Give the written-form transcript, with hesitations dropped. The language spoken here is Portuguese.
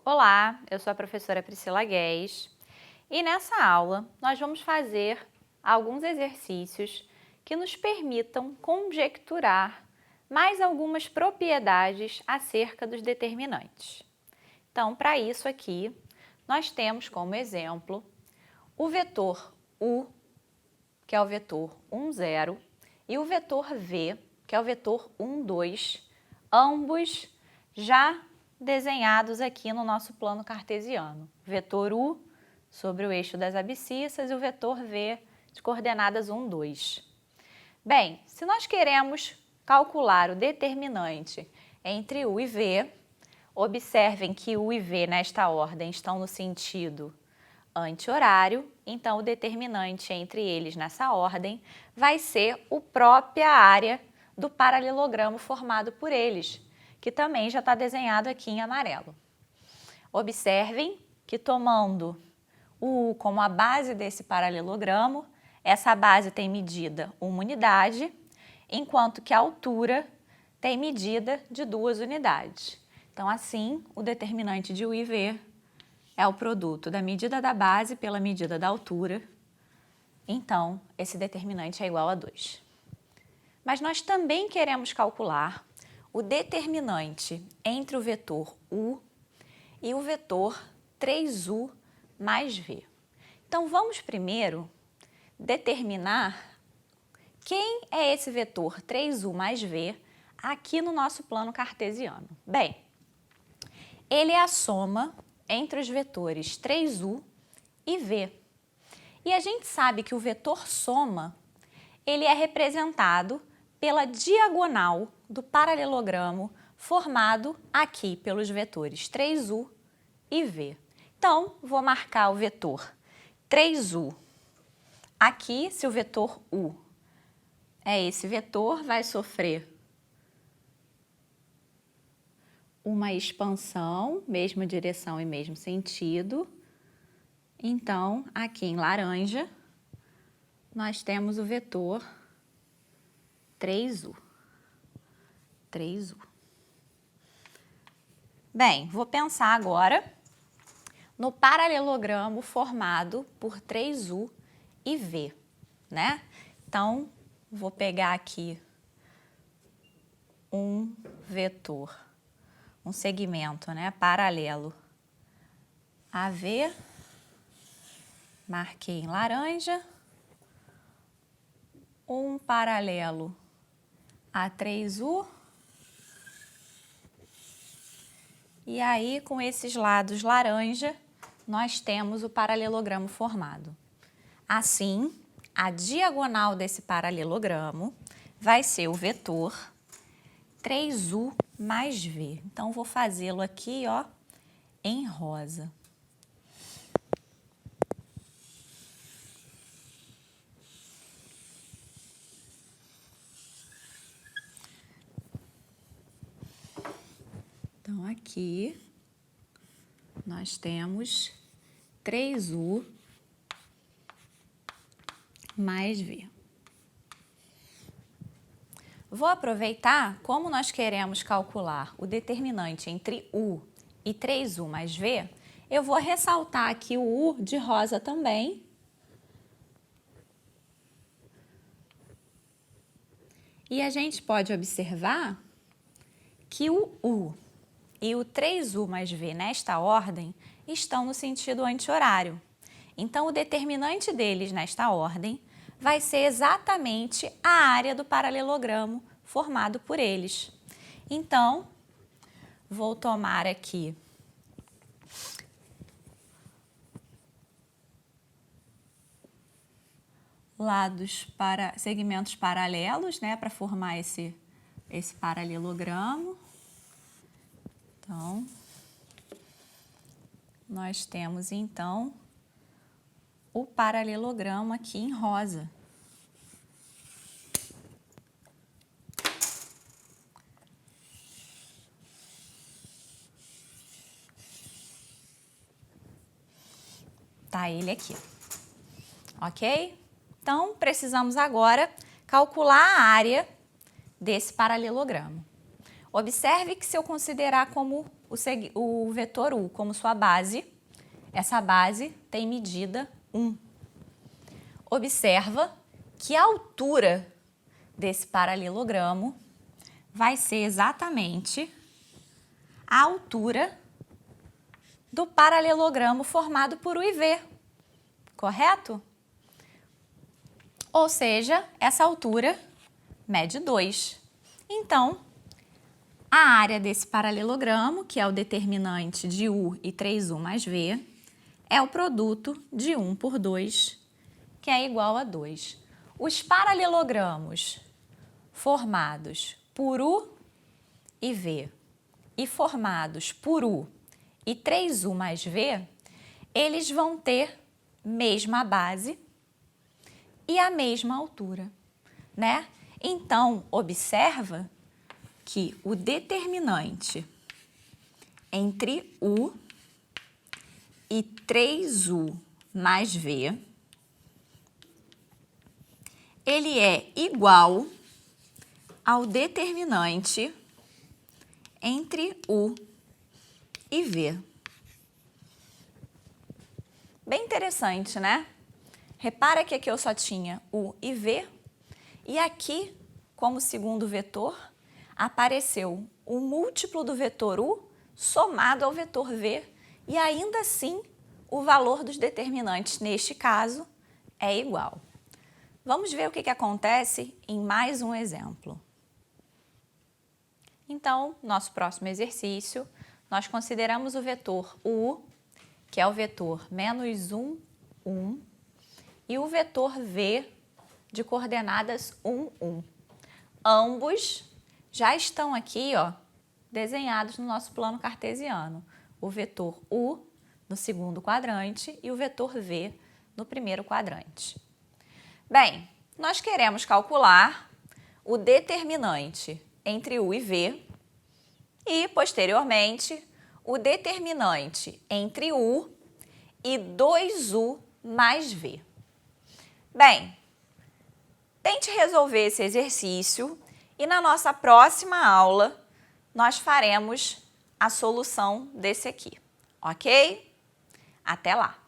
Olá, eu sou a professora Priscila Guedes e nessa aula nós vamos fazer alguns exercícios que nos permitam conjecturar mais algumas propriedades acerca dos determinantes. Então, para isso aqui, nós temos como exemplo o vetor u, que é o vetor 1, 0, e o vetor v, que é o vetor 1, 2, ambos já desenhados aqui no nosso plano cartesiano. O vetor u sobre o eixo das abscissas e o vetor v de coordenadas 1, 2. Bem, se nós queremos calcular o determinante entre u e v, observem que u e v nesta ordem estão no sentido anti-horário, então o determinante entre eles nessa ordem vai ser a própria área do paralelogramo formado por eles, que também já está desenhado aqui em amarelo. Observem que tomando o U como a base desse paralelogramo, essa base tem medida 1 unidade, enquanto que a altura tem medida de 2 unidades. Então, assim, o determinante de U e V é o produto da medida da base pela medida da altura. Então, esse determinante é igual a 2. Mas nós também queremos calcular o determinante entre o vetor u e o vetor 3u mais v. Então, vamos primeiro determinar quem é esse vetor 3u mais v aqui no nosso plano cartesiano. Bem, ele é a soma entre os vetores 3u e v. E a gente sabe que o vetor soma, ele é representado pela diagonal do paralelogramo formado aqui pelos vetores 3u e v. Então, vou marcar o vetor 3u aqui. Se o vetor u é esse vetor, vai sofrer uma expansão, mesma direção e mesmo sentido. Então, aqui em laranja, nós temos o vetor 3u. Bem, vou pensar agora no paralelogramo formado por 3u e v, né? Então, vou pegar aqui um vetor, um segmento, né, paralelo a v, marquei em laranja, um paralelo a 3u, e aí com esses lados laranja nós temos o paralelogramo formado. Assim, a diagonal desse paralelogramo vai ser o vetor 3u mais v. Então, vou fazê-lo aqui, ó, em rosa. Então, aqui nós temos 3u mais v. Vou aproveitar, como nós queremos calcular o determinante entre u e 3u mais v, eu vou ressaltar aqui o u de rosa também. E a gente pode observar que o u e o 3u mais v nesta ordem estão no sentido anti-horário. Então, o determinante deles nesta ordem vai ser exatamente a área do paralelogramo formado por eles. Então, vou tomar aqui segmentos paralelos, né, para formar esse paralelogramo. Então, nós temos, então, o paralelogramo aqui em rosa. Tá ele aqui, ok? Então, precisamos agora calcular a área desse paralelogramo. Observe que se eu considerar como o vetor u como sua base. Essa base tem medida 1. Observa que a altura desse paralelogramo vai ser exatamente a altura do paralelogramo formado por U e V, correto? Ou seja, essa altura mede 2. Então, a área desse paralelogramo, que é o determinante de U e 3U mais V, é o produto de 1 por 2, que é igual a 2. Os paralelogramos formados por U e V e formados por U e 3U mais V, eles vão ter mesma base e a mesma altura, né? Então, observa que o determinante entre U e 3U mais V, ele é igual ao determinante entre U e V. Bem interessante, né? Repara que aqui eu só tinha U e V, e aqui, como segundo vetor, apareceu o múltiplo do vetor U somado ao vetor V, e ainda assim o valor dos determinantes, neste caso, é igual. Vamos ver o que acontece em mais um exemplo. Então, nosso próximo exercício, nós consideramos o vetor U, que é o vetor menos 1, 1, e o vetor V de coordenadas 1, 1. Ambos já estão aqui, ó, desenhados no nosso plano cartesiano. O vetor U no segundo quadrante e o vetor V no primeiro quadrante. Bem, nós queremos calcular o determinante entre U e V e, posteriormente, o determinante entre U e 2U mais V. Bem, tente resolver esse exercício e na nossa próxima aula nós faremos a solução desse aqui, ok? Até lá!